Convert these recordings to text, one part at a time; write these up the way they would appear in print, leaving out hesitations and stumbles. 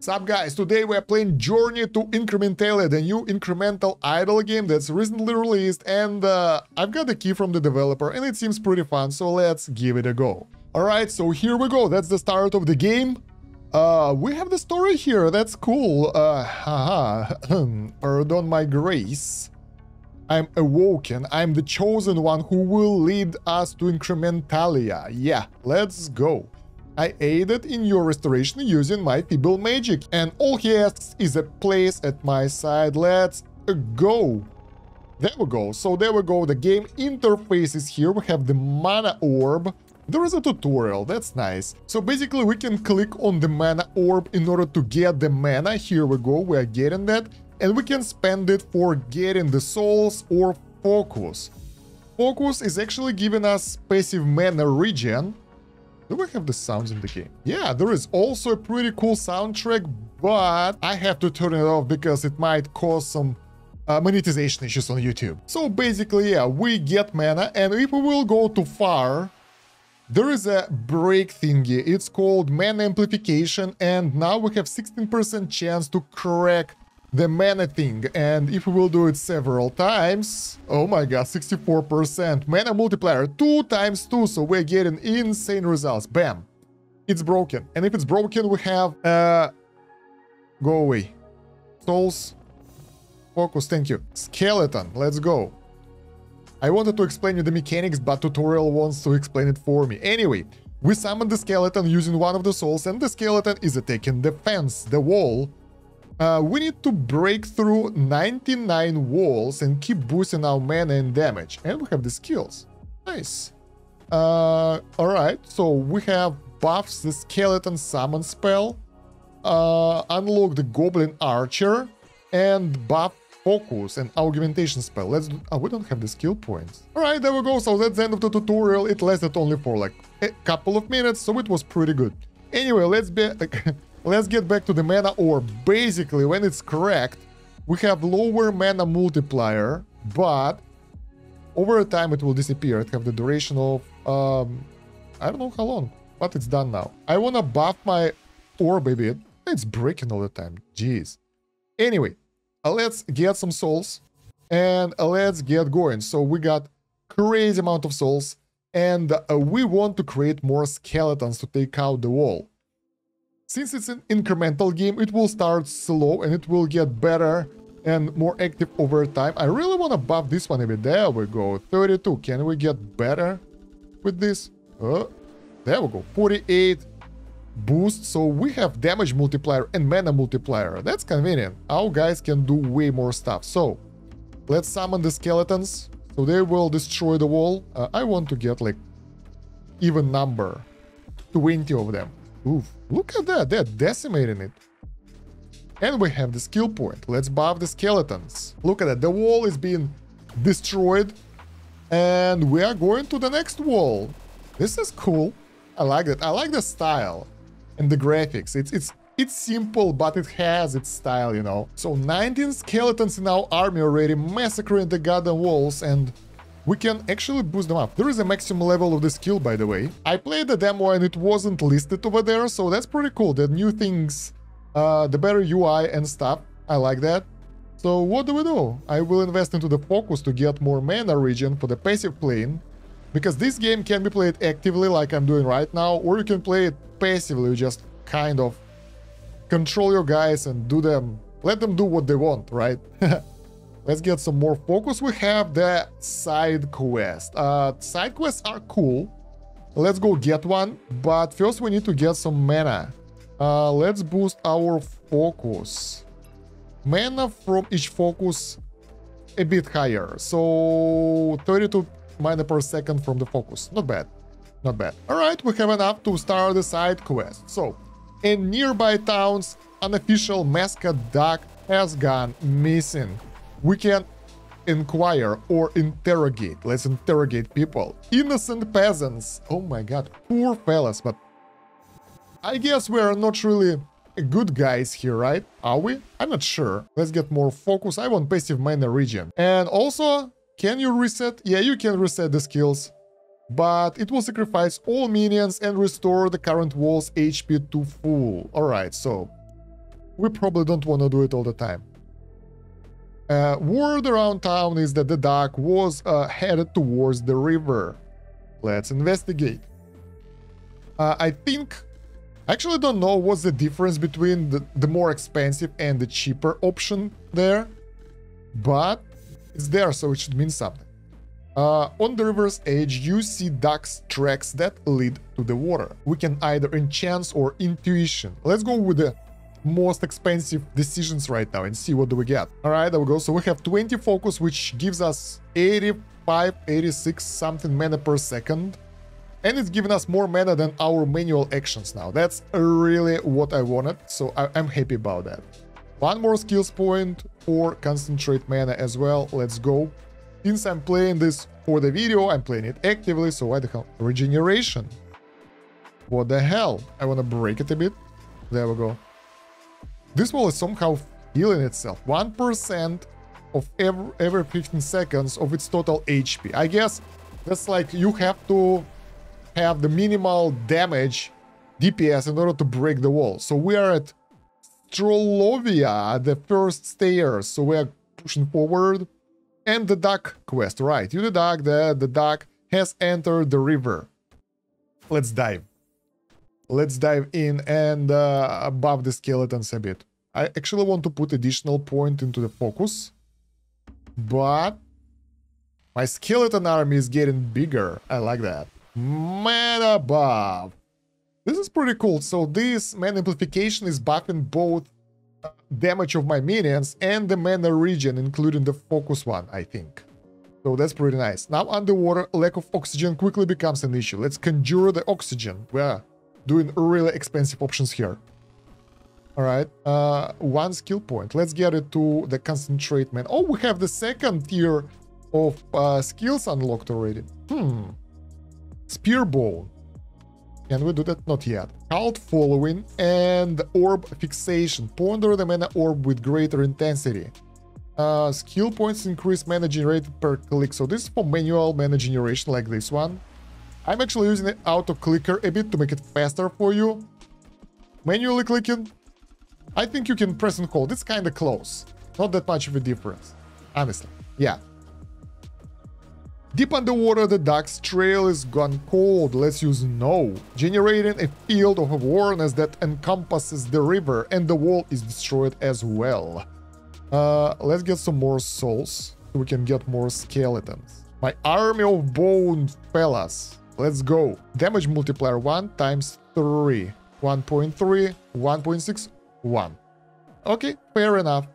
Sup guys, today we're playing Journey to Incrementalia, the new incremental idle game that's recently released, and I've got the key from the developer and it seems pretty fun, so let's give it a go. Alright, so here we go, that's the start of the game. We have the story here, that's cool. Pardon my grace. I'm awoken, I'm the chosen one who will lead us to Incrementalia. Yeah, let's go. I aided in your restoration using my feeble magic, and all he asks is a place at my side. Let's go. There we go. So there we go. The game interface is here. We have the mana orb. There is a tutorial. That's nice. So basically we can click on the mana orb in order to get the mana. Here we go. We are getting that. And we can spend it for getting the souls or focus. Focus is actually giving us passive mana regen. Do we have the sounds in the game? Yeah, there is also a pretty cool soundtrack, but I have to turn it off because it might cause some monetization issues on YouTube. So basically, yeah, we get mana, and if we will go too far, there is a break thingy. It's called mana amplification, and now we have 16% chance to crack the mana thing, and if we will do it several times, oh my god, 64%. Mana multiplier, 2 times 2, so we're getting insane results. Bam. It's broken. And if it's broken, we have, go away. Souls. Focus, thank you. Skeleton, let's go. I wanted to explain you the mechanics, but tutorial wants to explain it for me. Anyway, we summon the skeleton using one of the souls, and the skeleton is attacking the fence, the wall. We need to break through 99 walls and keep boosting our mana and damage. And we have the skills. Nice. Alright, so we have buffs the skeleton summon spell, unlock the goblin archer, and buff focus and augmentation spell. Let's do, we don't have the skill points. Alright, there we go. So that's the end of the tutorial. It lasted only for like a couple of minutes, so it was pretty good. Anyway, let's get back to the mana orb. Basically, when it's cracked, we have lower mana multiplier, but over time it will disappear. It have the duration of, I don't know how long, but it's done now. I want to buff my orb a bit. It's breaking all the time. Jeez. Anyway, let's get some souls and let's get going. So we got crazy amount of souls, and we want to create more skeletons to take out the wall. Since it's an incremental game, it will start slow and it will get better and more active over time. I really want to buff this one a bit. There we go, 32. Can we get better with this? There we go, 48 boost. So we have damage multiplier and mana multiplier. That's convenient. Our guys can do way more stuff. So let's summon the skeletons so they will destroy the wall. I want to get like even number, 20 of them. Oof, look at that, they're decimating it. And we have the skill point. Let's buff the skeletons. Look at that, the wall is being destroyed. And we are going to the next wall. This is cool. I like it. I like the style and the graphics. It's simple, but it has its style, you know. So 19 skeletons in our army already, massacring the goddamn walls, and we can actually boost them up. There is a maximum level of the skill, by the way. I played the demo and it wasn't listed over there, so that's pretty cool. The new things, the better UI and stuff. I like that. So what do? I will invest into the focus to get more mana regen for the passive playing, because this game can be played actively like I'm doing right now, or you can play it passively, just kind of control your guys and do them, let them do what they want, right? Let's get some more focus. We have the side quest. Side quests are cool. Let's go get one. But first we need to get some mana. Let's boost our focus. Mana from each focus a bit higher. So 32 mana per second from the focus. Not bad. Not bad. Alright, we have enough to start the side quest. So, in nearby towns, unofficial mascot duck has gone missing. We can inquire or interrogate. Let's interrogate people. Innocent peasants. Oh my god, poor fellas, but I guess we are not really good guys here, right? Are we? I'm not sure. Let's get more focus. I want passive mana regen. And also, can you reset? Yeah, you can reset the skills. but it will sacrifice all minions and restore the current wall's HP to full. Alright, so we probably don't want to do it all the time. Word around town is that the duck was headed towards the river. Let's investigate. I actually don't know what's the difference between the more expensive and the cheaper option there, but it's there, so it should mean something. On the river's edge, you see duck's tracks that lead to the water. We can either enchant or intuition. Let's go with the most expensive decisions right now and see what do we get. All right, there we go. So we have 20 focus, which gives us 85, 86 something mana per second. And it's giving us more mana than our manual actions now. That's really what I wanted, so I'm happy about that. One more skills point for concentrate mana as well. Let's go. Since I'm playing this for the video, I'm playing it actively, so why the hell? Regeneration. What the hell? I want to break it a bit. There we go. This wall is somehow healing itself. 1% of every 15 seconds of its total HP. I guess that's like you have to have the minimal damage DPS in order to break the wall. So we are at Strolovia, the first stairs. So we are pushing forward. And the duck quest, right? You the duck, the duck has entered the river. Let's dive. Let's dive in and above the skeletons a bit. I actually want to put additional point into the focus, but my skeleton army is getting bigger. I like that. Mana buff. This is pretty cool. So this mana amplification is buffing both damage of my minions and the mana regen, including the focus one, I think. So that's pretty nice. Now underwater, lack of oxygen quickly becomes an issue. Let's conjure the oxygen. We're doing really expensive options here. All right, one skill point. Let's get it to the concentrate man. Oh, we have the second tier of skills unlocked already. Spear bone. Can we do that? Not yet. Cult following and orb fixation. Ponder the mana orb with greater intensity. Skill points increase mana generated per click. So this is for manual mana generation like this one. I'm actually using the auto clicker a bit to make it faster for you. Manually clicking, I think you can press and hold. It's kind of close. Not that much of a difference, honestly. Yeah. Deep underwater, the duck's trail is gone cold. Let's use no. Generating a field of awareness that encompasses the river, and the wall is destroyed as well. Let's get some more souls so we can get more skeletons. My army of bone fellas. Let's go. Damage multiplier 1 times 3. 1.3, 1.6, 1. Okay, fair enough.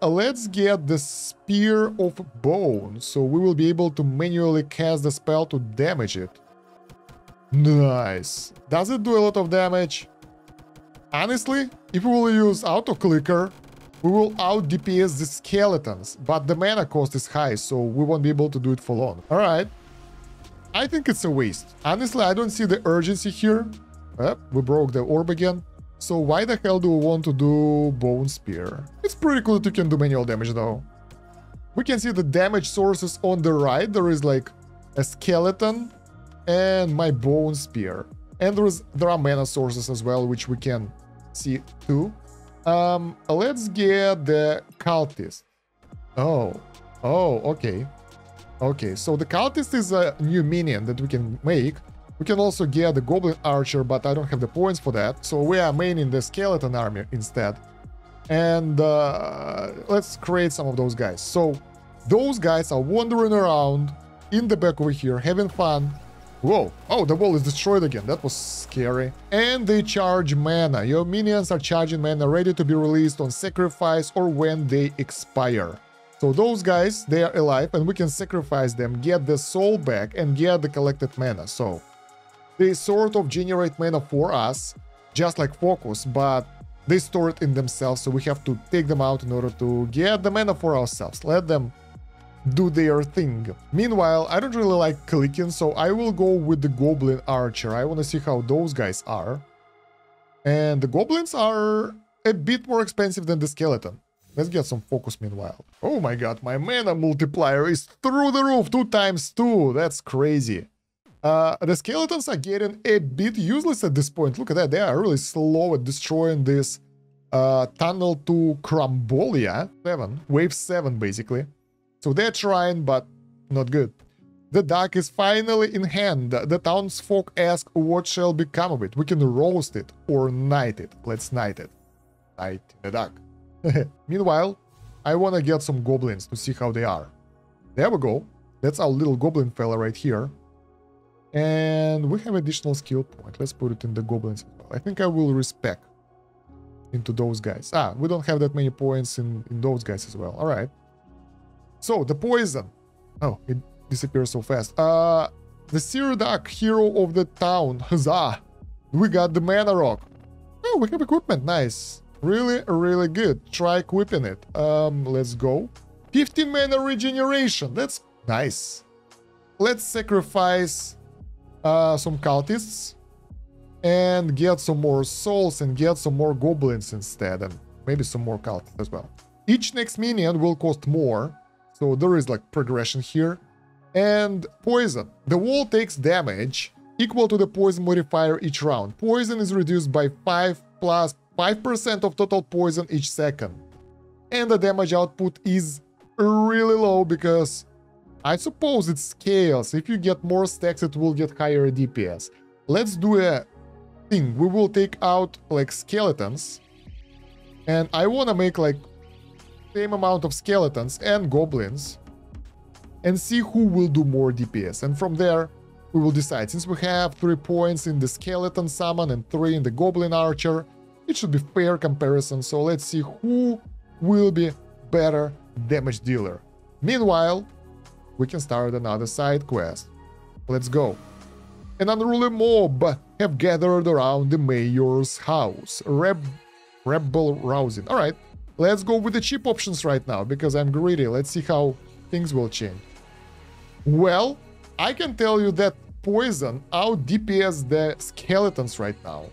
Let's get the Spear of Bone, so we will be able to manually cast the spell to damage it. Nice. Does it do a lot of damage? Honestly, if we will use auto-clicker, we will out-DPS the skeletons, but the mana cost is high, so we won't be able to do it for long. Alright. I think it's a waste. Honestly, I don't see the urgency here. We broke the orb again. So why the hell do we want to do Bone Spear? It's pretty cool that you can do manual damage though. We can see the damage sources on the right. There is like a skeleton and my Bone Spear. And there are mana sources as well, which we can see too. Let's get the Cultist. Oh, okay. Okay, so the Cultist is a new minion that we can make. We can also get the Goblin Archer, but I don't have the points for that. So we are maining the Skeleton Army instead. And let's create some of those guys. So those guys are wandering around in the back over here, having fun. Whoa. Oh, the wall is destroyed again. That was scary. And they charge mana. Your minions are charging mana ready to be released on sacrifice or when they expire. So those guys, they are alive and we can sacrifice them, get the soul back and get the collected mana. So they sort of generate mana for us, just like Focus, but they store it in themselves, so we have to take them out in order to get the mana for ourselves. Let them do their thing. Meanwhile, I don't really like clicking, so I will go with the Goblin Archer. I want to see how those guys are. And the Goblins are a bit more expensive than the Skeleton. Let's get some focus meanwhile. Oh my god, my mana multiplier is through the roof, 2 times 2. That's crazy. The skeletons are getting a bit useless at this point. Look at that, they are really slow at destroying these tunnel to Crambolia 7, wave 7 basically. So they're trying, but not good. The duck is finally in hand. The townsfolk ask what shall become of it. We can roast it or knight it. Let's knight it. Knight the duck. Meanwhile, I want to get some goblins to see how they are. There we go. That's our little goblin fella right here. And we have additional skill point. Let's put it in the goblins as well. I think I will respec into those guys. We don't have that many points in those guys as well. All right. So, the poison. Oh, it disappears so fast. The Seer Duck, hero of the town. Huzzah! We got the mana rock. Oh, we have equipment. Nice. Really, really good. Try equipping it. Let's go. 15 mana regeneration. That's nice. Let's sacrifice some cultists and get some more souls and get some more goblins instead, and maybe some more cultists as well. Each next minion will cost more, so there is like progression here. And poison. The wall takes damage equal to the poison modifier each round. Poison is reduced by 5 plus 5% of total poison each second. And the damage output is really low because I suppose it scales. If you get more stacks, it will get higher DPS. Let's do a thing. We will take out like skeletons. And I want to make like same amount of skeletons and goblins. And see who will do more DPS. And from there, we will decide. Since we have 3 points in the skeleton summon and 3 in the goblin archer, it should be fair comparison. So let's see who will be better damage dealer. Meanwhile, we can start another side quest. Let's go. An unruly mob have gathered around the mayor's house. Rebel rousing. All right, let's go with the cheap options right now because I'm greedy. Let's see how things will change. Well, I can tell you that poison out DPS the skeletons right now.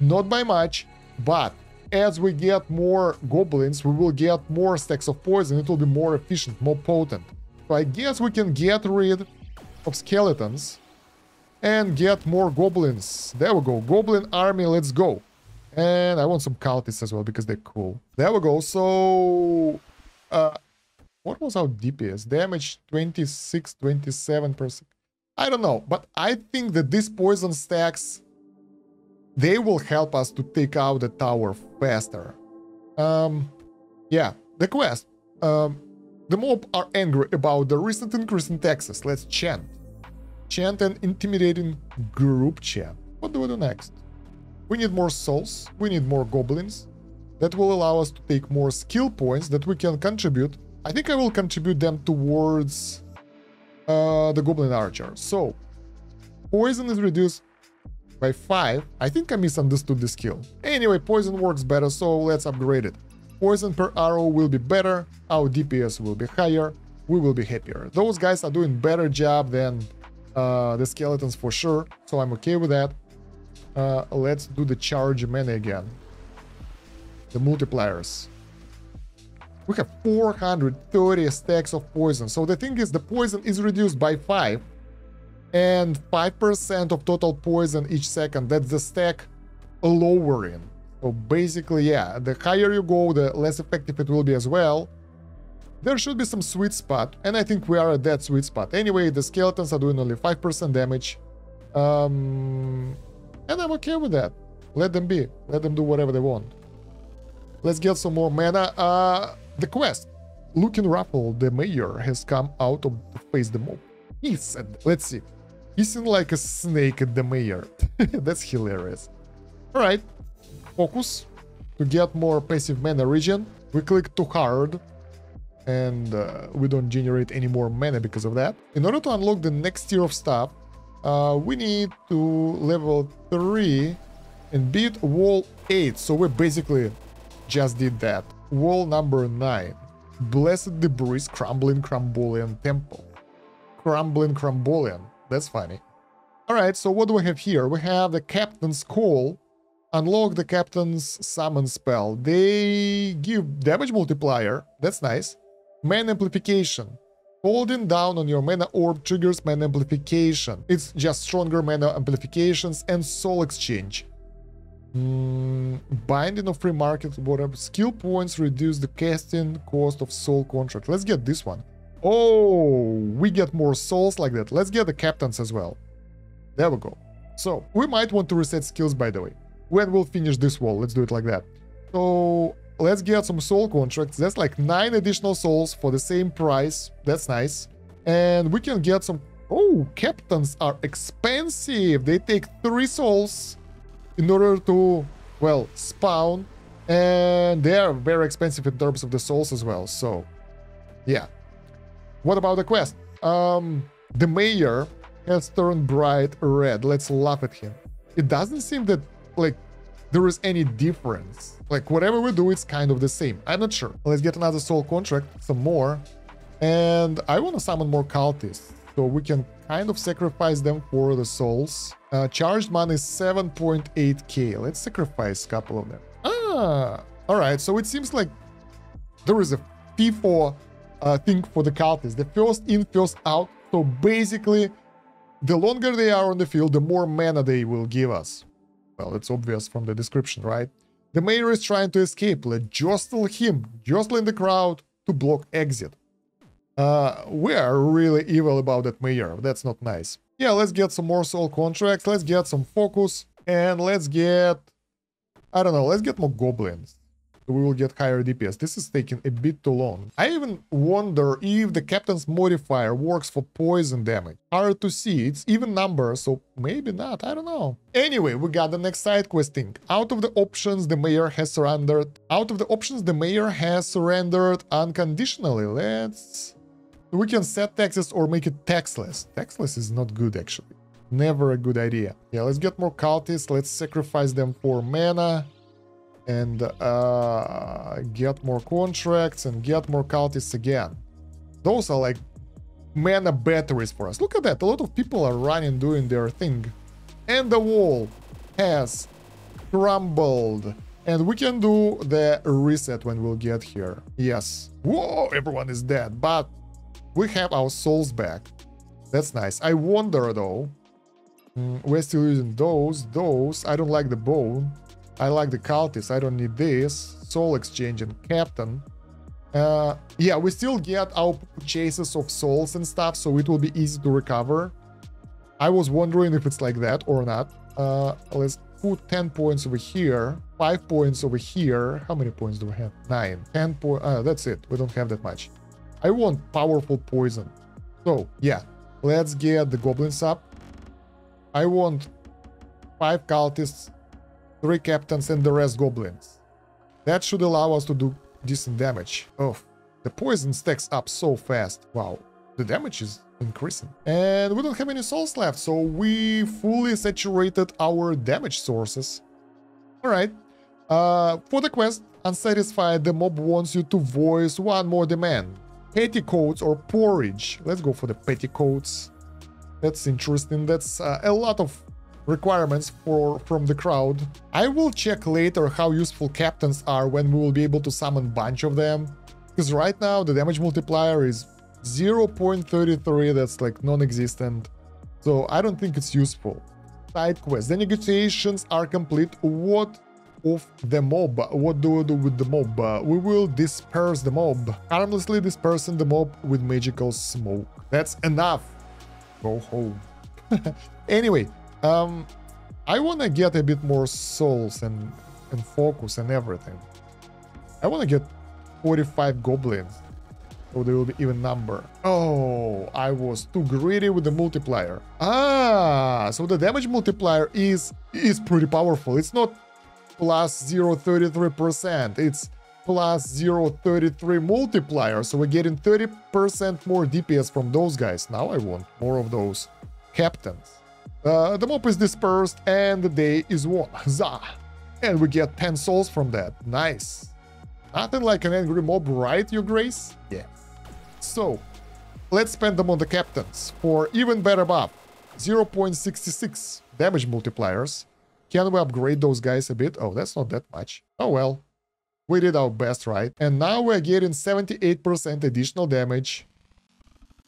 Not by much, but as we get more goblins, we will get more stacks of poison. It will be more efficient, more potent. So I guess we can get rid of skeletons and get more goblins. There we go. Goblin army, let's go. And I want some cultists as well because they're cool. There we go. So, what was our DPS? Damage 26, 27%. I don't know, but I think that these poison stacks, they will help us to take out the tower faster. Yeah, the quest. The mob are angry about the recent increase in taxes. Let's chant. Chant an intimidating group chant. What do we do next? We need more souls. We need more goblins. That will allow us to take more skill points that we can contribute. I think I will contribute them towards the goblin archer. So, poison is reduced by 5. I think I misunderstood the skill. Anyway, poison works better, so let's upgrade it. Poison per arrow will be better, our DPS will be higher, we will be happier. Those guys are doing better job than the skeletons for sure, so I'm okay with that. Let's do the charge mana again. The multipliers. We have 430 stacks of poison. So the thing is, the poison is reduced by 5 and 5% of total poison each second. That's the stack lowering. So basically, yeah, the higher you go, the less effective it will be as well. There should be some sweet spot, and I think we are at that sweet spot. Anyway, the skeletons are doing only 5% damage. And I'm okay with that. Let them be. Let them do whatever they want. Let's get some more mana. The quest. Looking ruffled, the mayor has come out to face the mob. He said, let's see. Hissing like a snake at the mayor. That's hilarious. Alright. Focus. To get more passive mana regen, we click too hard. And we don't generate any more mana because of that. In order to unlock the next tier of stuff, we need to level 3 and beat wall 8. So we basically just did that. Wall number 9. Blessed debris, crumbling Crambolian temple. Crumbling Crambolian. That's funny. Alright, so what do we have here? We have the captain's call. Unlock the captain's summon spell. They give damage multiplier. That's nice. Mana amplification. Holding down on your mana orb triggers mana amplification. It's just stronger mana amplifications and soul exchange. Binding of free market, whatever. Skill points reduce the casting cost of soul contract. Let's get this one. Oh, we get more souls like that. Let's get the captains as well. There we go. So, we might want to reset skills, by the way. When we'll finish this wall, let's do it like that. So, let's get some soul contracts. That's like 9 additional souls for the same price. That's nice. And we can get some... Oh, captains are expensive. They take 3 souls in order to, well, spawn. And they are very expensive in terms of the souls as well. So, yeah. What about the quest? The mayor has turned bright red. Let's laugh at him. It doesn't seem that, like, there is any difference. Like, whatever we do, it's kind of the same. I'm not sure. Let's get another soul contract, some more. And I want to summon more cultists, so we can kind of sacrifice them for the souls. Charged money is 7.8k. Let's sacrifice a couple of them. Alright, so it seems like there is a FIFO thing for the cultists. The first in, first out. So basically, the longer they are on the field, the more mana they will give us. Well, it's obvious from the description, right? The mayor is trying to escape. Let's jostle him. Jostle in the crowd to block exit. We are really evil about that mayor. That's not nice. Yeah, let's get some more soul contracts. Let's get some focus. And let's get... I don't know, let's get more goblins. So we will get higher DPS. This is taking a bit too long. I even wonder if the captain's modifier works for poison damage. Hard to see. It's even number, so maybe not. I don't know. Anyway, we got the next side quest thing. Out of the options, the mayor has surrendered. Unconditionally. We can set taxes or make it taxless. Taxless is not good, actually. Never a good idea. Yeah, let's get more cultists. Let's sacrifice them for mana. And get more contracts and get more cultists again. Those are like mana batteries for us. Look at that. A lot of people are running, doing their thing. And the wall has crumbled. And we can do the reset when we'll get here. Yes. Whoa, everyone is dead. But we have our souls back. That's nice. I wonder, though. We're still using those. I don't like the bone. I like the cultists. I don't need this. Soul exchange and captain. Yeah, we still get our purchases of souls and stuff, so it will be easy to recover. I was wondering if it's like that or not. Let's put 10 points over here. 5 points over here. How many points do we have? 9. 10 points. That's it. We don't have that much. I want powerful poison. So, yeah. Let's get the goblins up. I want 5 cultists, 3 captains, and the rest goblins. That should allow us to do decent damage. Oh, the poison stacks up so fast. Wow, the damage is increasing. And we don't have any souls left, so we fully saturated our damage sources. Alright. For the quest, unsatisfied, the mob wants you to voice one more demand. Petticoats or porridge. Let's go for the petticoats. That's interesting. That's a lot of requirements from the crowd. I will check later how useful captains are when we will be able to summon a bunch of them. Because right now the damage multiplier is 0.33, that's like non-existent. So I don't think it's useful. Side quest. The negotiations are complete. What of the mob? What do we do with the mob? We will disperse the mob. Harmlessly dispersing the mob with magical smoke. That's enough. Go home. Anyway, I want to get a bit more souls and focus and everything. I want to get 45 goblins, so there will be even number. Oh, I was too greedy with the multiplier. So the damage multiplier is pretty powerful. It's not plus 0.33%. It's plus 0.33 multiplier. So we're getting 30% more DPS from those guys. Now I want more of those captains. The mob is dispersed and the day is won. Huzzah! And we get 10 souls from that. Nice. Nothing like an angry mob, right, your grace? Yeah. So, let's spend them on the captains for even better buff. 0.66 damage multipliers. Can we upgrade those guys a bit? Oh, that's not that much. Oh well. We did our best, right? And now we're getting 78% additional damage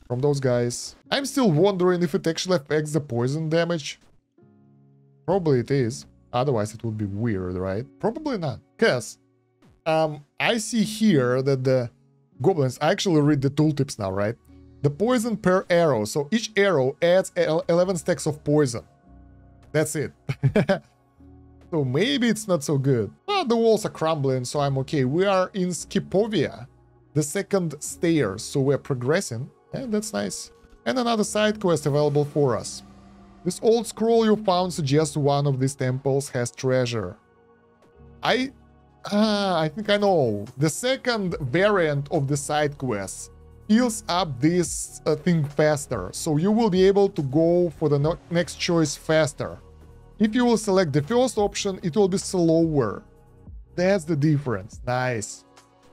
from those guys. I'm still wondering if it actually affects the poison damage. Probably it is. Otherwise, it would be weird, right? Probably not. Because I see here that the goblins, I actually read the tooltips now, right? The poison per arrow. So each arrow adds 11 stacks of poison. That's it. So maybe it's not so good. But the walls are crumbling, so I'm okay. We are in Skipovia, the second stairs, so we're progressing. And that's nice. And another side quest available for us. This old scroll you found suggests one of these temples has treasure. I think I know. The second variant of the side quests fills up this thing faster, so you will be able to go for the next choice faster. If you will select the first option, it will be slower. That's the difference. Nice.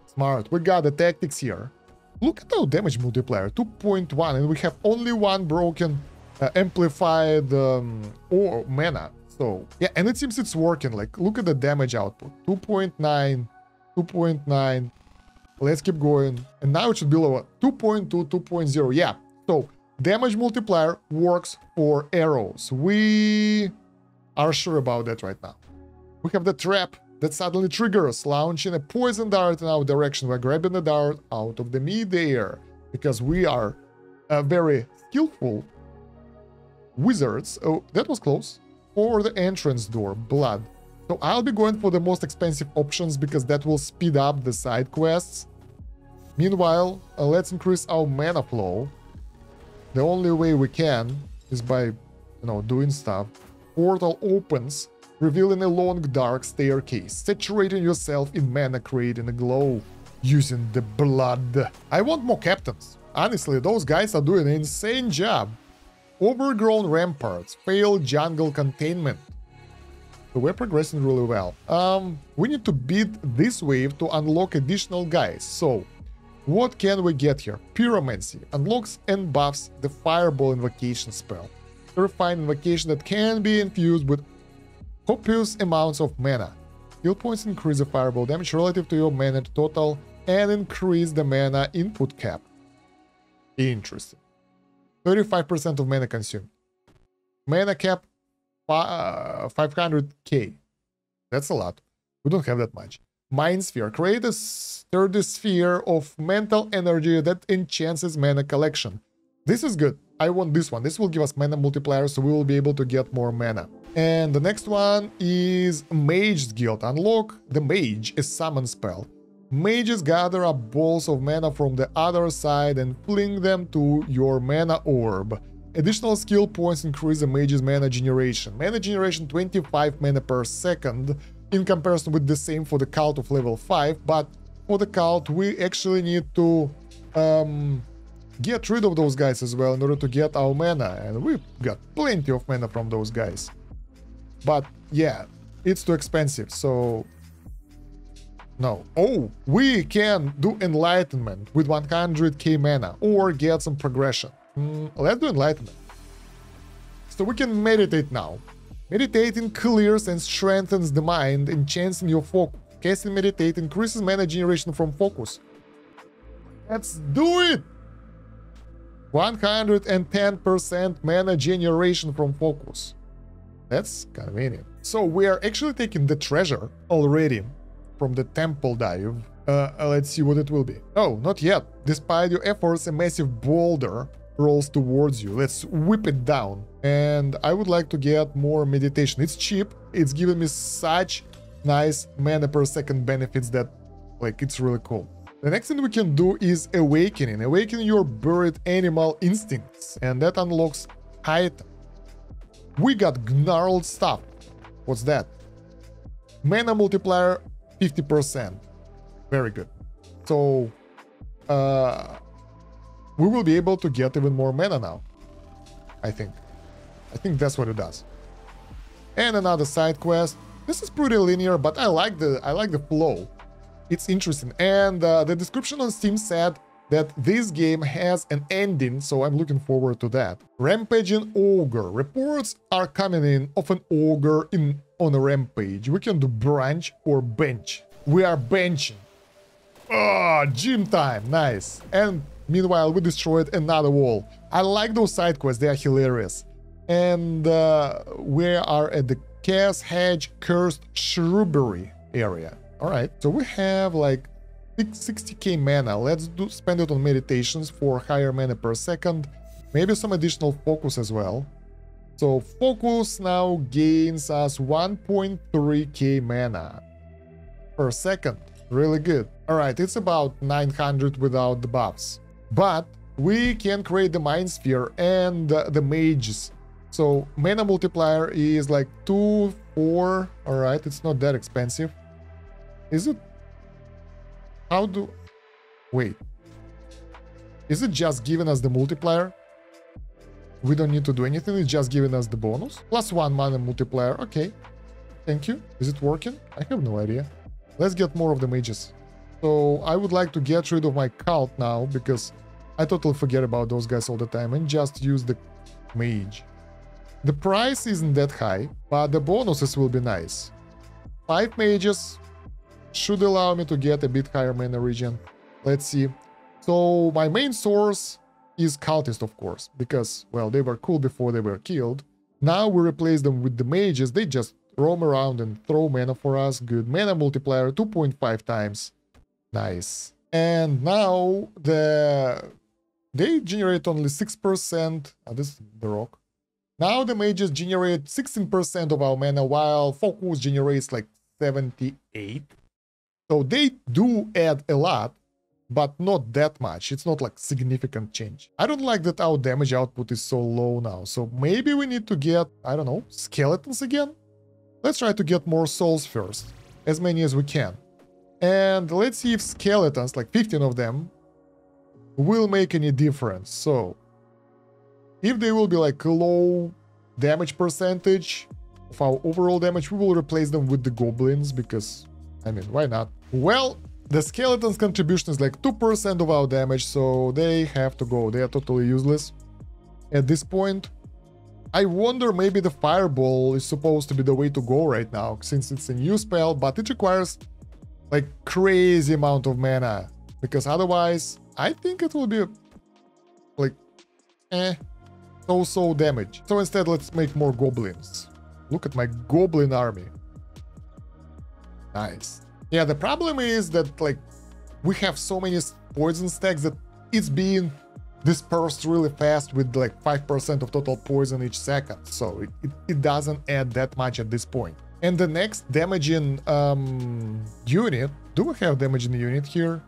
Smart. We got the tactics here. Look at our damage multiplier, 2.1, and we have only one broken amplified or mana. So, yeah, and it seems it's working. Like, look at the damage output. 2.9, 2.9. Let's keep going. And now it should be lower. 2.2, 2.0. Yeah. So, damage multiplier works for arrows. We are sure about that right now. We have the trap that suddenly triggers, launching a poison dart in our direction. We're grabbing the dart out of the mid-air because we are very skillful wizards. Oh, that was close. Or the entrance door, blood. So I'll be going for the most expensive options because that will speed up the side quests. Meanwhile, let's increase our mana flow. The only way we can is by, doing stuff. Portal opens, revealing a long dark staircase, saturating yourself in mana, creating a glow using the blood. I want more captains. Honestly, those guys are doing an insane job. Overgrown ramparts, failed jungle containment. So we're progressing really well. We need to beat this wave to unlock additional guys. So, what can we get here? Pyromancy unlocks and buffs the Fireball invocation spell. Terrifying invocation that can be infused with copious amounts of mana. Skill points increase the Fireball damage relative to your mana total and increase the mana input cap. Interesting. 35% of mana consumed. Mana cap 500k. That's a lot. We don't have that much. Mind Sphere. Create a sturdy sphere of mental energy that enhances mana collection. This is good. I want this one. This will give us mana multiplier, so we will be able to get more mana. And the next one is Mage's Guild. Unlock the Mage, a summon spell. Mages gather up balls of mana from the other side and fling them to your mana orb. Additional skill points increase the mage's mana generation. Mana generation 25 mana per second, in comparison with the same for the cult of level 5, but for the cult we actually need to get rid of those guys as well in order to get our mana, and we've got plenty of mana from those guys. But yeah, it's too expensive, so no. Oh, we can do enlightenment with 100k mana or get some progression. Let's do enlightenment. So we can meditate now. Meditating clears and strengthens the mind, enhancing your focus. Casting meditate increases mana generation from focus. Let's do it! 110% mana generation from focus. That's convenient. So we are actually taking the treasure already from the temple dive. Let's see what it will be. Oh, not yet. Despite your efforts, a massive boulder rolls towards you. Let's whip it down. And I would like to get more meditation. It's cheap. It's giving me such nice mana per second benefits that, like, it's really cool. The next thing we can do is awakening. Awaken your buried animal instincts. And that unlocks height. We got gnarled stuff. What's that? Mana multiplier 50%. Very good. So, we will be able to get even more mana now. I think that's what it does. And another side quest. This is pretty linear, but I like the flow. It's interesting. And the description on Steam said that this game has an ending, so I'm looking forward to that. Rampaging Ogre. Reports are coming in of an ogre on a rampage. We can do branch or bench. We are benching. Oh, gym time. Nice. And meanwhile, we destroyed another wall. I like those side quests. They are hilarious. And we are at the Chaos Hedge Cursed Shrubbery area. Alright, so we have like 60k mana. Let's spend it on meditations for higher mana per second. Maybe some additional focus as well. So focus now gains us 1.3k mana per second. Really good. Alright, it's about 900 without the buffs. But we can create the Mind Sphere and the mages. So mana multiplier is like 2, 4. Alright, it's not that expensive. Is it? How do... Wait. Is it just giving us the multiplier? We don't need to do anything, it's just giving us the bonus. +1 mana multiplier, okay. Thank you. Is it working? I have no idea. Let's get more of the mages. So I would like to get rid of my cult now, because I totally forget about those guys all the time, and just use the mage. The price isn't that high, but the bonuses will be nice. 5 mages should allow me to get a bit higher mana region. Let's see. So my main source is cultist, of course, because, well, they were cool before they were killed. Now we replace them with the mages. They just roam around and throw mana for us. Good. Mana multiplier 2.5 times. Nice. And now they generate only 6%. Oh, this is the rock. Now the mages generate 16% of our mana, while focus generates like 78. So they do add a lot, but not that much. It's not like significant change. I don't like that our damage output is so low now. So maybe we need to get, I don't know, skeletons again? Let's try to get more souls first, as many as we can. And let's see if skeletons, like 15 of them, will make any difference. So if they will be like low damage percentage of our overall damage, we will replace them with the goblins, because, I mean, why not? Well, the skeleton's contribution is like 2% of our damage, so they have to go. They are totally useless at this point. I wonder, maybe the fireball is supposed to be the way to go right now, since it's a new spell, but it requires like crazy amount of mana, because otherwise I think it will be like so damage. So instead, let's make more goblins. Look at my goblin army. Nice. Yeah, the problem is that like we have so many poison stacks that it's being dispersed really fast with like 5% of total poison each second. So it doesn't add that much at this point. And the next damaging unit, do we have damaging unit here?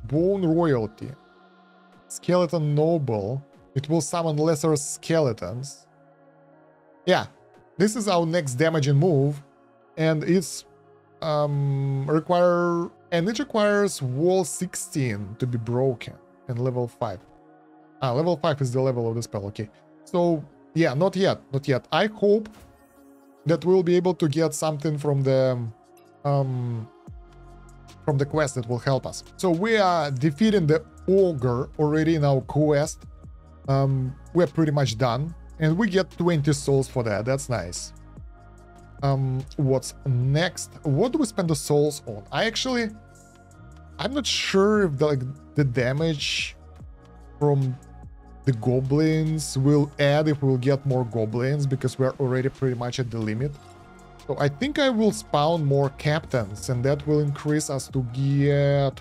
Bone Royalty. Skeleton Noble. It will summon lesser skeletons. Yeah, this is our next damaging move, and it's requires wall 16 to be broken and level 5. Level 5 is the level of the spell. Okay, so yeah, not yet. I hope that we'll be able to get something from the quest that will help us. So we are defeating the ogre already in our quest. We're pretty much done, and we get 20 souls for that. That's nice. What's next? What do we spend the souls on? I'm not sure if the damage from the goblins will add if we'll get more goblins, because we're already pretty much at the limit. So I think I will spawn more captains, and that will increase us to get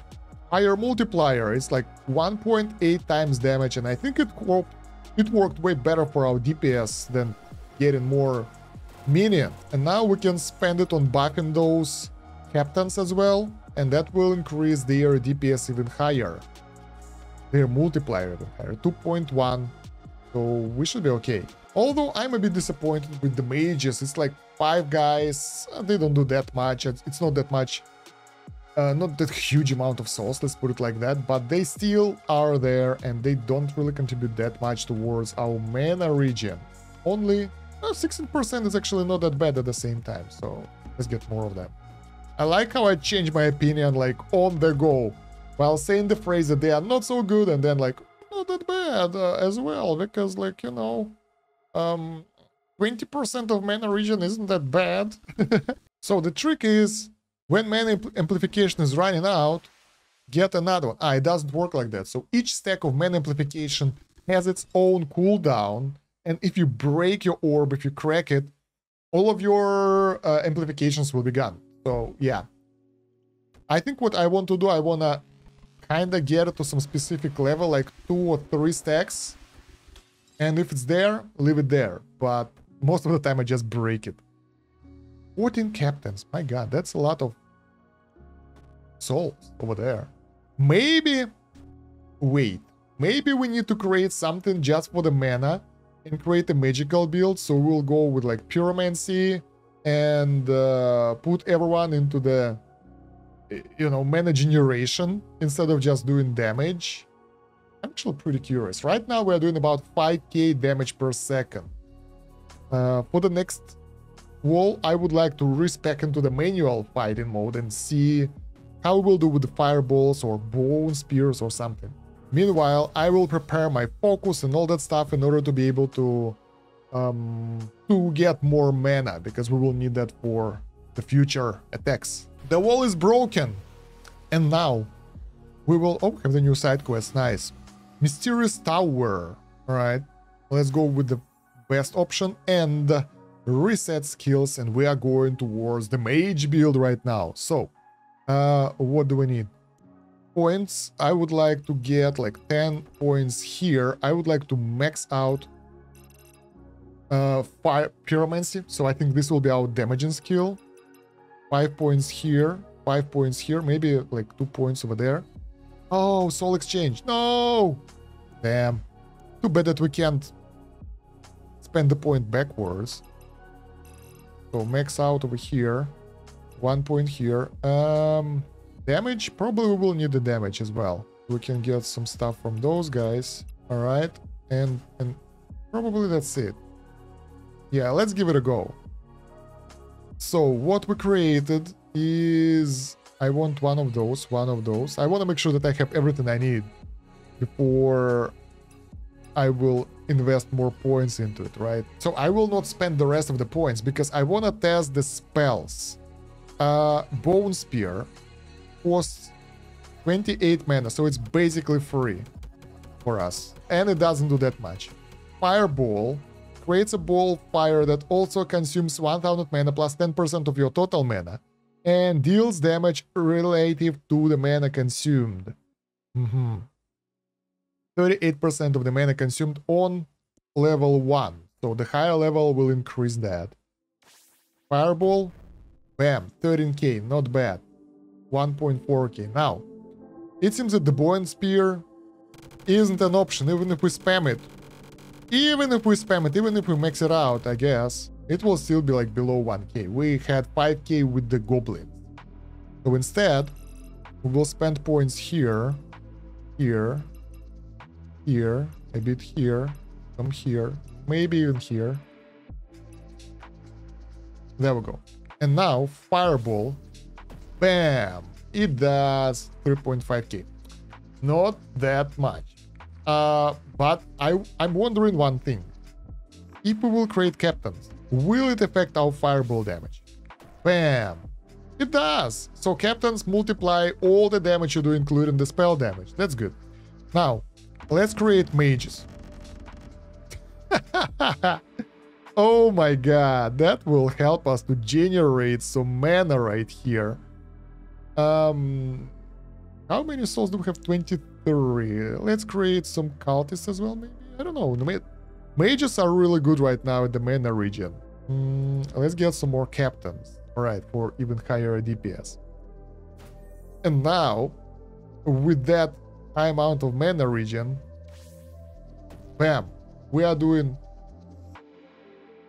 higher multiplier. It's like 1.8 times damage, and I think it worked way better for our DPS than getting more minion. And now we can spend it on buffing those captains as well, and that will increase their DPS even higher. Their multiplier even higher, 2.1. So we should be okay. Although I'm a bit disappointed with the mages. It's like 5 guys. They don't do that much. It's not that much. Not that huge amount of souls, let's put it like that. But they still are there, and they don't really contribute that much towards our mana region. Only 16% is actually not that bad at the same time. So let's get more of them. I like how I change my opinion like on the go, while saying the phrase that they are not so good, and then like not that bad as well, because like, you know, 20% of mana region isn't that bad. So the trick is, when mana amplification is running out, get another one. It doesn't work like that. So each stack of mana amplification has its own cooldown, and if you break your orb, if you crack it, all of your amplifications will be gone. So yeah, I think what I want to do, I want to kind of get it to some specific level, like 2 or 3 stacks. And if it's there, leave it there. But most of the time I just break it. 14 captains. My god, that's a lot of souls over there. Maybe... Wait. Maybe we need to create something just for the mana and create a magical build. So we'll go with like pyromancy and put everyone into the, you know, mana generation instead of just doing damage. I'm actually pretty curious. Right now we're doing about 5k damage per second. For the next wall, I would like to respec into the manual fighting mode and see how we'll do with the fireballs or bone spears or something. Meanwhile, I will prepare my focus and all that stuff in order to be able to get more mana, because we will need that for the future attacks. The wall is broken, and now we will have the new side quest. Nice. Mysterious Tower. All right, let's go with the best option and reset skills, and we are going towards the mage build right now. So what do we need? Points. I would like to get like 10 points here. I would like to max out fire pyromancy, so I think this will be our damaging skill. 5 points here, 5 points here, maybe like 2 points over there. Oh, soul exchange. No! Damn. Too bad that we can't spend the point backwards. So max out over here. 1 point here. Damage, probably we will need the damage as well. We can get some stuff from those guys. All right, and probably that's it. Yeah, let's give it a go. So what we created is, I want one of those. I want to make sure that I have everything I need before I will invest more points into it, right? So I will not spend the rest of the points because I want to test the spells. Bone Spear costs 28 mana, so it's basically free for us, and it doesn't do that much. Fireball creates a ball of fire that also consumes 1000 mana plus 10% of your total mana and deals damage relative to the mana consumed. 38% of the mana consumed on level 1, so the higher level will increase that. Fireball, bam, 13k, not bad. 1.4k. Now, it seems that the Bone Spear isn't an option, even if we spam it. Even if we max it out, I guess, it will still be like below 1k. We had 5k with the goblins. So instead, we will spend points here, here, here, a bit here, some here, maybe even here. There we go. And now, Fireball. Bam! It does 3.5k. Not that much. But I'm wondering one thing. If we will create captains, will it affect our fireball damage? Bam! It does! So captains multiply all the damage you do, including the spell damage. That's good. Now, let's create mages. Oh my god, that will help us to generate some mana right here. How many souls do we have? 23. Let's create some cultists as well, maybe? I don't know. Mages are really good right now in the mana region. Let's get some more captains. Alright, for even higher DPS. And now, with that high amount of mana region, bam, we are doing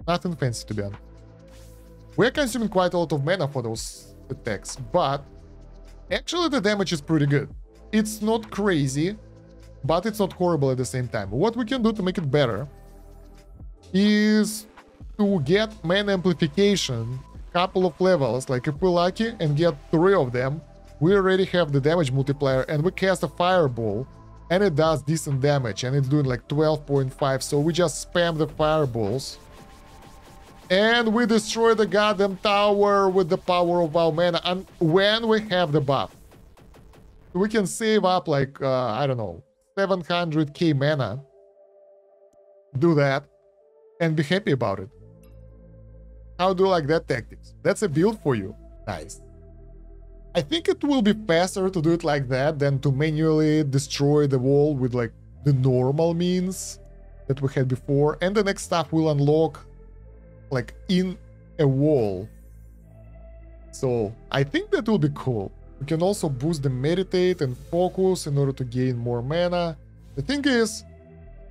nothing fancy, to be honest. We're consuming quite a lot of mana for those attacks, but actually the damage is pretty good. It's not crazy, but it's not horrible at the same time. What we can do to make it better is to get mana amplification a couple of levels. Like if we're lucky and get 3 of them, we already have the damage multiplier, and we cast a fireball and it does decent damage, and it's doing like 12.5. So we just spam the fireballs and we destroy the goddamn tower with the power of our mana. And when we have the buff, we can save up like, I don't know, 700k mana. Do that and be happy about it. How do you like that tactics? That's a build for you. Nice. I think it will be faster to do it like that than to manually destroy the wall with like the normal means that we had before. And the next stuff will unlock like in a wall. So I think that will be cool. We can also boost the meditate and focus in order to gain more mana. The thing is,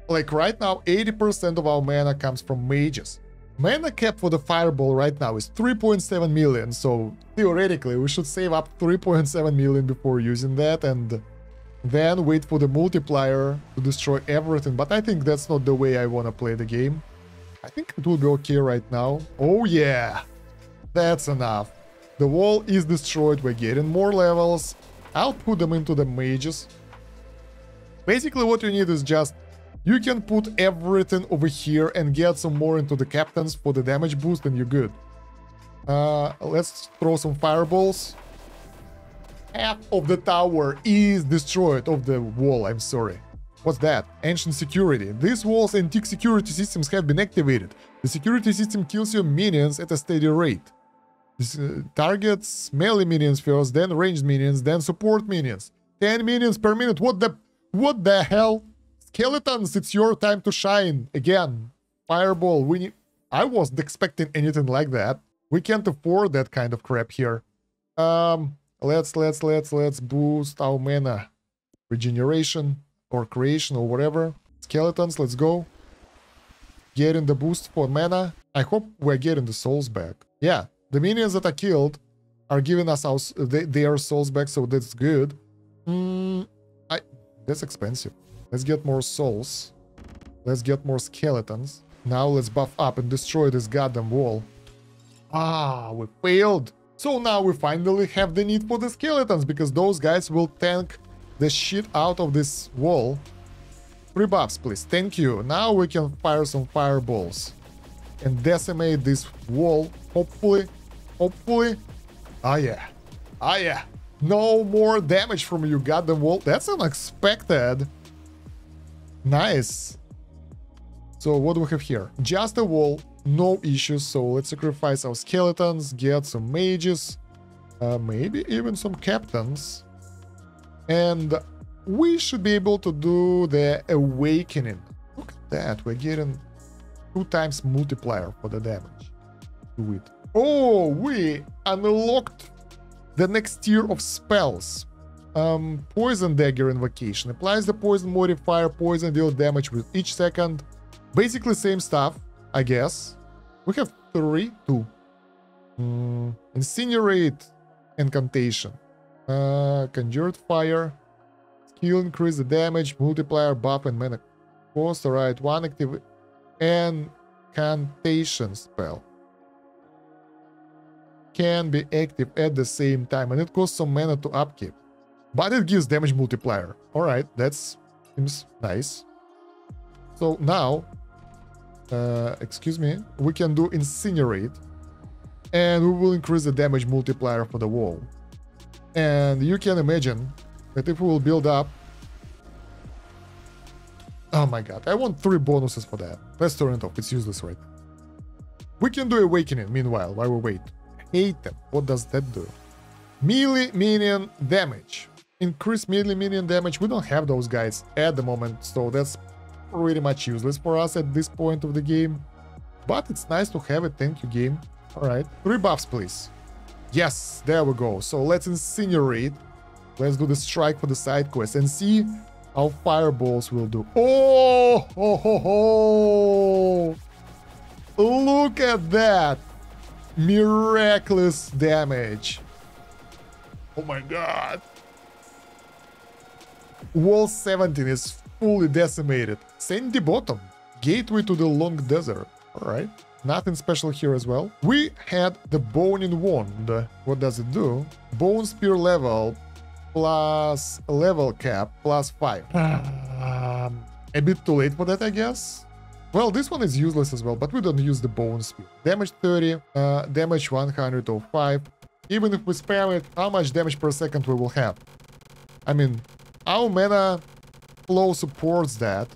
like right now, 80% of our mana comes from mages. Mana cap for the fireball right now is 3.7 million, so theoretically we should save up 3.7 million before using that and then wait for the multiplier to destroy everything. But I think that's not the way I want to play the game. I think it will be okay right now. Oh yeah, that's enough. The wall is destroyed, we're getting more levels. I'll put them into the mages. Basically what you need is just, you can put everything over here and get some more into the captains for the damage boost and you're good. Let's throw some fireballs. Half of the tower is destroyed, of the wall, I'm sorry. What's that? Ancient security. These walls' antique security systems have been activated. The security system kills your minions at a steady rate. This targets melee minions first, then ranged minions, then support minions. 10 minions per minute. What the hell? Skeletons, it's your time to shine. Again, fireball. I wasn't expecting anything like that. We can't afford that kind of crap here. Let's boost our mana. Regeneration or creation or whatever. Skeletons, let's go. Getting the boost for mana. I hope we're getting the souls back. Yeah, the minions that are killed are giving us their souls back, so that's good. That's expensive. Let's get more souls. Let's get more skeletons. Now let's buff up and destroy this goddamn wall. Ah, we failed. So now we finally have the need for the skeletons, because those guys will tank the shit out of this wall. 3 buffs, please. Thank you. Now we can fire some fireballs and decimate this wall. Hopefully. Ah, yeah. No more damage from you, goddamn wall. That's unexpected. Nice. So what do we have here? Just a wall, no issues. So let's sacrifice our skeletons, get some mages, maybe even some captains. And we should be able to do the awakening. Look at that, we're getting 2 times multiplier for the damage. Do it. Oh, we unlocked the next tier of spells. Poison Dagger Invocation. Applies the poison modifier. Poison deal damage with each second. Basically same stuff, I guess. We have 2. Incinerate Incantation. Conjured Fire. Skill increase the damage, multiplier, buff, and mana cost. Alright, 1 active Incantation spell can be active at the same time, and it costs some mana to upkeep. But it gives damage multiplier. Alright, that seems nice. So now, excuse me, we can do Incinerate. And we will increase the damage multiplier for the wall. And you can imagine that if we will build up... Oh my god, I want 3 bonuses for that. Let's turn it off, it's useless right now. We can do Awakening meanwhile, while we wait. Hate them. What does that do? Melee minion damage. Increase melee minion damage. We don't have those guys at the moment, so that's pretty much useless for us at this point of the game. But it's nice to have it. Thank you, game. Alright, 3 buffs, please. Yes, there we go. So let's Incinerate. Let's do the strike for the side quest and see how fireballs will do. Oh! Ho, ho, ho. Look at that! Miraculous damage. Oh my god. Wall 17 is fully decimated. Sandy Bottom. Gateway to the Long Desert. Alright. Nothing special here as well. We had the Boning Wand. What does it do? Bone Spear level plus level cap plus 5. A bit too late for that, I guess. Well, this one is useless as well, but we don't use the Bone Spear. Damage 30, damage 105. Even if we spam it, how much damage per second we will have? I mean, our mana flow supports that.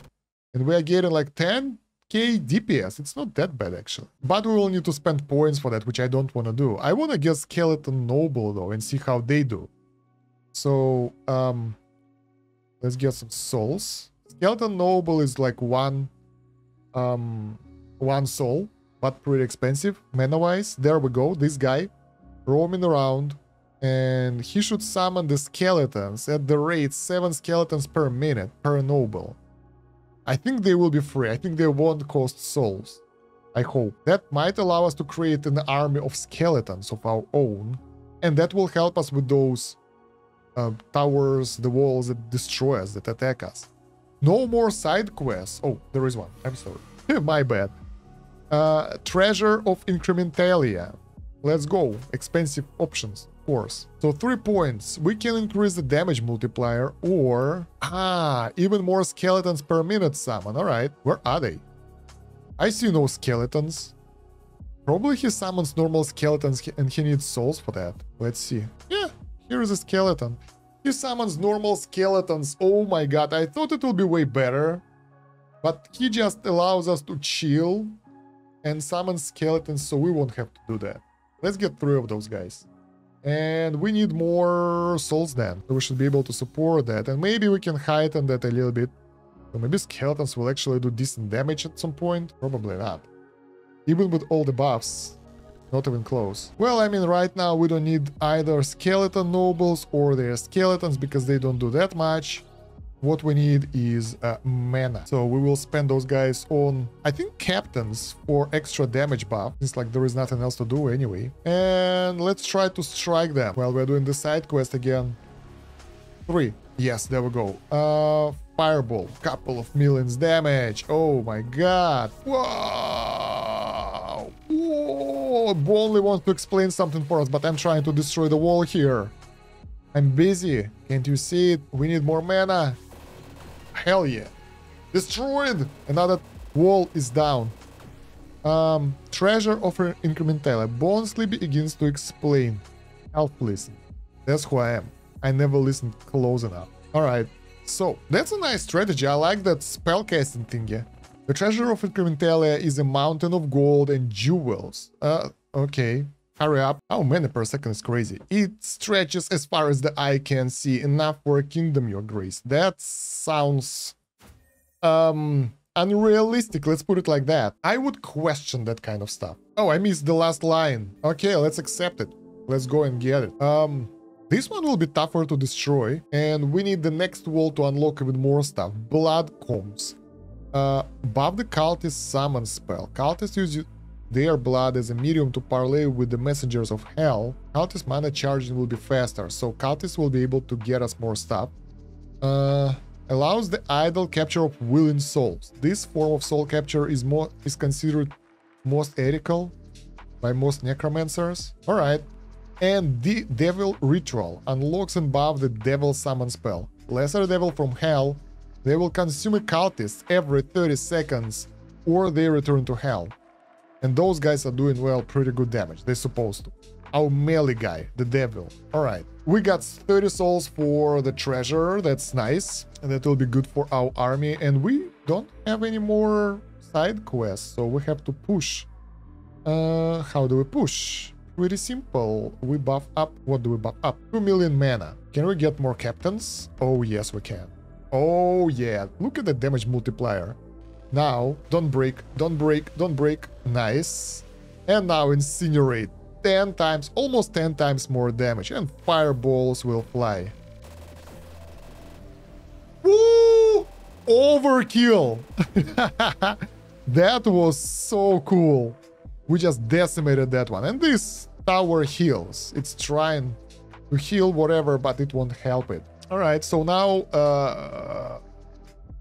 And we are getting like 10k 8k DPS. It's not that bad, actually. But we will need to spend points for that, which I don't want to do. I want to get Skeleton Noble, though, and see how they do. So, let's get some souls. Skeleton Noble is like one soul, but pretty expensive, mana-wise. There we go. This guy roaming around. And he should summon the skeletons at the rate 7 skeletons per minute per noble. I think they will be free. I think they won't cost souls. I hope. That might allow us to create an army of skeletons of our own. And that will help us with those towers, the walls that destroy us, that attack us. No more side quests. Oh, there is one. I'm sorry. My bad. Treasure of Incrementalia. Let's go. Expensive options. Course. So 3 points. We can increase the damage multiplier or even more skeletons per minute summon. All right, where are they? I see no skeletons. Probably he summons normal skeletons and he needs souls for that. Let's see. Yeah, here is a skeleton. He summons normal skeletons. Oh my god, I thought it would be way better, but he just allows us to chill and summon skeletons, so we won't have to do that. Let's get 3 of those guys. And we need more souls then. So we should be able to support that. And maybe we can heighten that a little bit. So maybe skeletons will actually do decent damage at some point. Probably not. Even with all the buffs. Not even close. Well, I mean, right now we don't need either skeleton nobles or their skeletons because they don't do that much. What we need is mana. So we will spend those guys on, I think, captains for extra damage buff. It's like there is nothing else to do anyway. And let's try to strike them while we're doing the side quest again. 3. Yes, there we go. Fireball. Couple of millions damage. Oh my god. Wow. Whoa. Bonley wants to explain something for us, but I'm trying to destroy the wall here. I'm busy. Can't you see it? We need more mana. Hell yeah. Destroyed! Another wall is down. Treasure of Incrementalia. Bonsley begins to explain. Help listen. That's who I am. I never listened close enough. Alright. So, that's a nice strategy. I like that spellcasting thingy. The treasure of Incrementalia is a mountain of gold and jewels. Okay. Hurry up. How many per second is crazy. It stretches as far as the eye can see. Enough for a kingdom, your grace. That sounds unrealistic. Let's put it like that. I would question that kind of stuff. Oh, I missed the last line. Okay, let's accept it. Let's go and get it. This one will be tougher to destroy. And we need the next wall to unlock even more stuff. Blood combs. Buff the cultist summon spell. Cultists use their blood as a medium to parlay with the messengers of hell. Cultist mana charging will be faster, so cultists will be able to get us more stuff. Allows the idle capture of willing souls. This form of soul capture is considered most ethical by most necromancers. Alright. And the devil ritual unlocks and buff the devil summon spell. Lesser devil from hell. They will consume a cultist every 30 seconds or they return to hell. And those guys are doing, well, pretty good damage. They're supposed to. Our melee guy, the devil. Alright. We got 30 souls for the treasure. That's nice. And that will be good for our army. And we don't have any more side quests. So we have to push. How do we push? Pretty simple. We buff up. What do we buff up? 2 million mana. Can we get more captains? Oh, yes, we can. Oh, yeah. Look at the damage multiplier. Now, don't break, don't break, don't break. Nice. And now incinerate. 10 times, almost 10 times more damage. And fireballs will fly. Woo! Overkill! That was so cool. We just decimated that one. And this tower heals. It's trying to heal whatever, but it won't help it. Alright, so now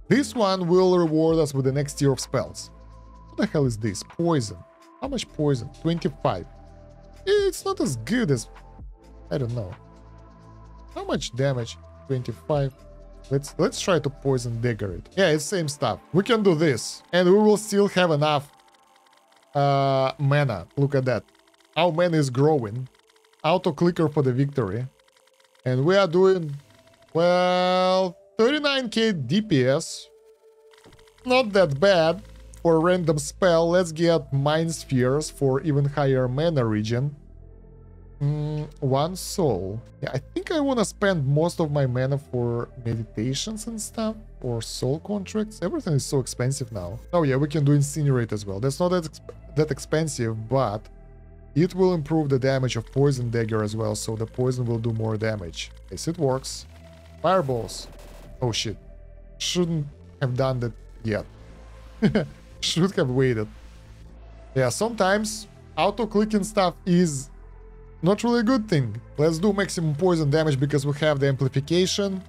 this one will reward us with the next tier of spells. What the hell is this? Poison. How much poison? 25. It's not as good as... I don't know. How much damage? 25. Let's try to poison dagger it. Yeah, it's same stuff. We can do this. And we will still have enough mana. Look at that. Our mana is growing. Auto clicker for the victory. And we are doing... Well, 39k DPS. Not that bad. for a random spell. Let's get Mind Spheres for even higher mana regen. One soul. Yeah, I think I want to spend most of my mana for meditations and stuff, or soul contracts. Everything is so expensive now. Oh yeah, we can do Incinerate as well. That's not that expensive, but it will improve the damage of Poison Dagger as well, so the poison will do more damage. Yes, it works. Fireballs. Oh shit. Shouldn't have done that yet. Should have waited. Yeah, sometimes auto-clicking stuff is not really a good thing. Let's do maximum poison damage because we have the amplification.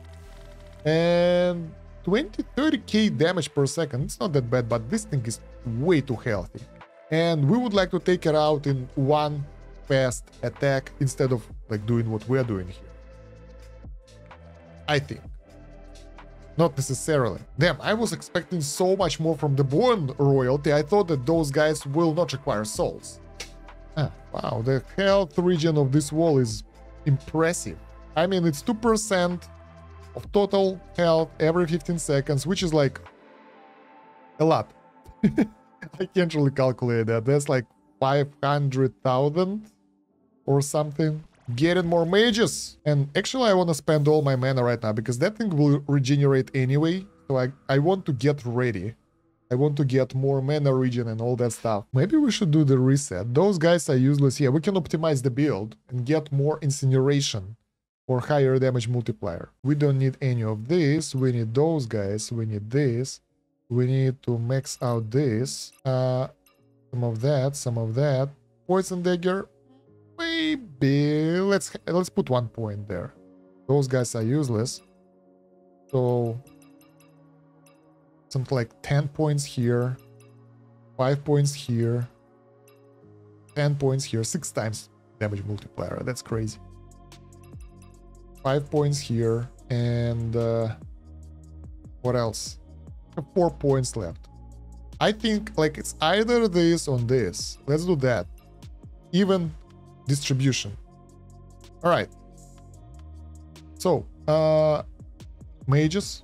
And 20-30k damage per second. It's not that bad, but this thing is way too healthy. And we would like to take it out in one fast attack instead of like doing what we're doing here. I think. Not necessarily. Damn, I was expecting so much more from the Born royalty. I thought that those guys will not require souls. Wow, the health regen of this wall is impressive. I mean, it's 2% of total health every 15 seconds, which is like a lot. I can't really calculate that. That's like 500,000 or something. Getting more mages. And actually, I want to spend all my mana right now because that thing will regenerate anyway. So I want to get ready. I want to get more mana regen and all that stuff. Maybe we should do the reset. Those guys are useless. Yeah, we can optimize the build and get more incineration or higher damage multiplier. We don't need any of this. We need those guys. We need this. We need to max out this. Some of that. Poison Dagger. Maybe let's put 1 point there. Those guys are useless. So something like 10 points here, 5 points here, 10 points here, 6 times damage multiplier. That's crazy. 5 points here, and what else? 4 points left. I think like it's either this or this. Let's do that. Even distribution. All right. So mages.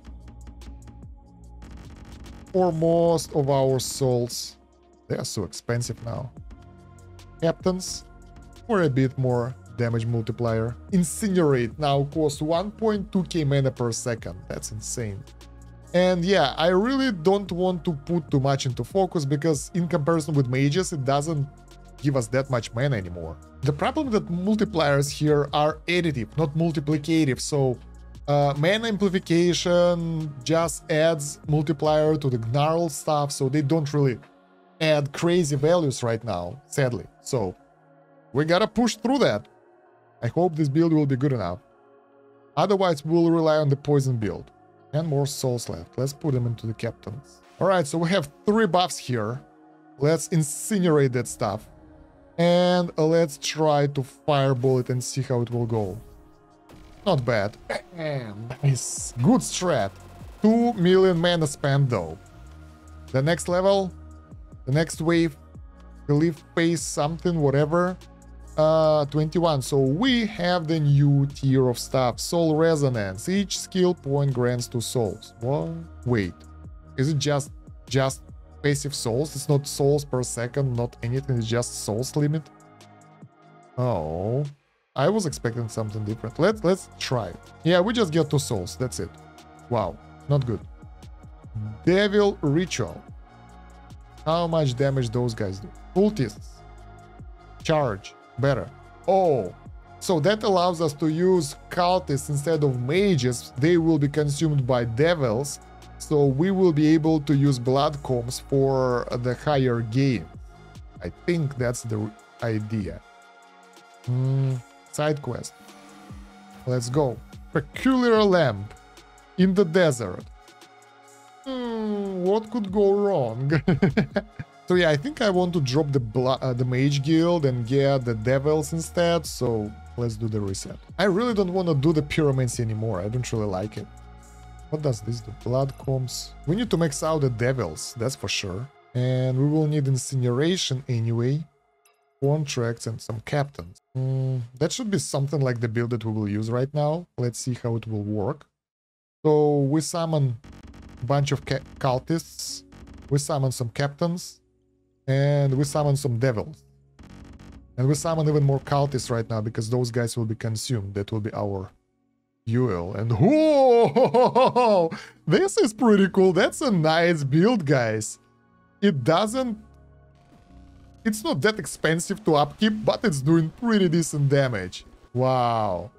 For most of our souls, they are so expensive now. Captains for a bit more damage multiplier. Incinerate now costs 1.2k mana per second. That's insane. And yeah, I really don't want to put too much into focus because in comparison with mages, it doesn't give us that much mana anymore. The problem that multipliers here are additive, not multiplicative, so mana amplification just adds multiplier to the gnarl stuff, so they don't really add crazy values right now, sadly. So we gotta push through that. I hope this build will be good enough. Otherwise, we'll rely on the poison build. And more souls left. Let's put them into the captains. Alright, so we have 3 buffs here. Let's incinerate that stuff. And let's try to fireball it and see how it will go. Not bad. Nice. Good strat. 2 million mana spent though. The next level, the next wave, believe phase something, whatever. 21. So we have the new tier of stuff. Soul Resonance. Each skill point grants 2 souls. What? Wait. Is it just passive souls? It's not souls per second, not anything. It's just souls limit. Oh. I was expecting something different. Let's try. Yeah, we just get 2 souls. That's it. Wow. Not good. Devil Ritual. How much damage those guys do? Cultists. Charge. Better. Oh. So that allows us to use cultists instead of mages. They will be consumed by devils. So we will be able to use blood combs for the higher gain. I think that's the idea. Side quest. Let's go. Peculiar lamp in the desert. What could go wrong? So yeah, I think I want to drop the mage guild and get the devils instead. So let's do the reset. I really don't want to do the pyromancy anymore. I don't really like it. What does this do? Blood combs. We need to max out the devils, that's for sure. And we will need incineration anyway. Contracts and some captains. That should be something like the build that we will use right now. Let's see how it will work. So we summon a bunch of cultists. We summon some captains. And we summon some devils. And we summon even more cultists right now because those guys will be consumed. That will be our fuel. And whoa! This is pretty cool. That's a nice build, guys. It doesn't... It's not that expensive to upkeep, but it's doing pretty decent damage. Wow.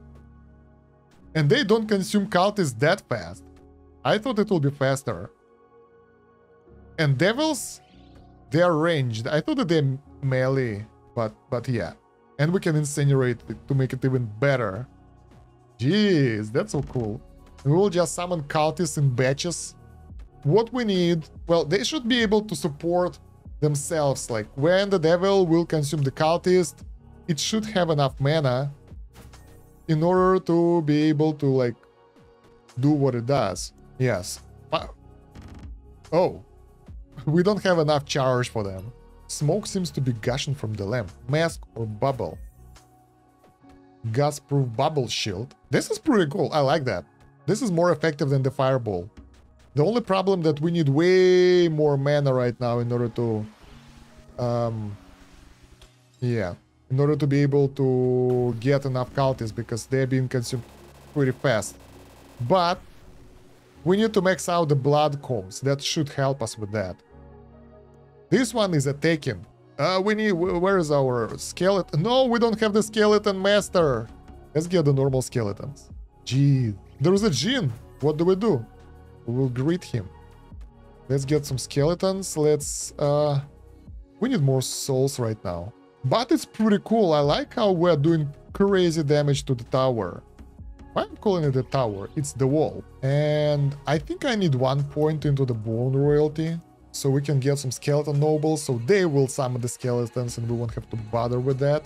And they don't consume cultists that fast. I thought it would be faster. And devils, they are ranged. I thought that they're melee, but yeah. And we can incinerate it to make it even better. Jeez, that's so cool. And we will just summon cultists in batches. What we need, well, they should be able to support themselves. Like when the devil will consume the cultist, it should have enough mana in order to be able to like do what it does. Yes. Oh, we don't have enough charge for them. Smoke seems to be gushing from the lamp. Mask or bubble. Gas-proof bubble shield. This is pretty cool. I like that. This is more effective than the fireball. The only problem that we need way more mana right now in order to... yeah. In order to be able to get enough cultists because they're being consumed pretty fast. But we need to max out the blood combs. That should help us with that. This one is a taken. We need... Where is our skeleton? No, we don't have the skeleton master. Let's get the normal skeletons. Gee, there's a Jinn. What do? We will greet him. Let's get some skeletons. Let's... we need more souls right now. But it's pretty cool. I like how we're doing crazy damage to the tower. Why am I calling it a tower? It's the wall. And I think I need 1 point into the bone royalty. So we can get some skeleton nobles. So they will summon the skeletons and we won't have to bother with that.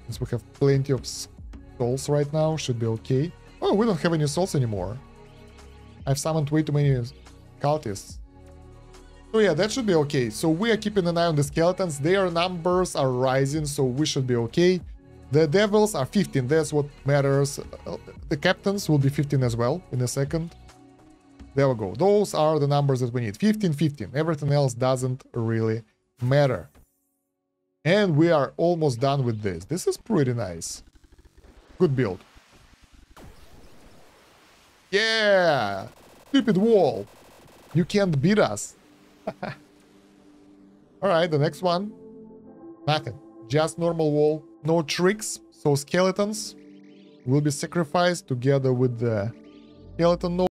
Since we have plenty of souls right now. Should be okay. Oh, we don't have any souls anymore. I've summoned way too many cultists. So yeah, that should be okay. So we are keeping an eye on the skeletons. Their numbers are rising, so we should be okay. The devils are 15. That's what matters. The captains will be 15 as well in a second. There we go. Those are the numbers that we need. 15, 15. Everything else doesn't really matter. And we are almost done with this. This is pretty nice. Good build. Yeah! Stupid wall. You can't beat us. Alright, the next one. Nothing. Just normal wall. No tricks. So skeletons will be sacrificed together with the skeleton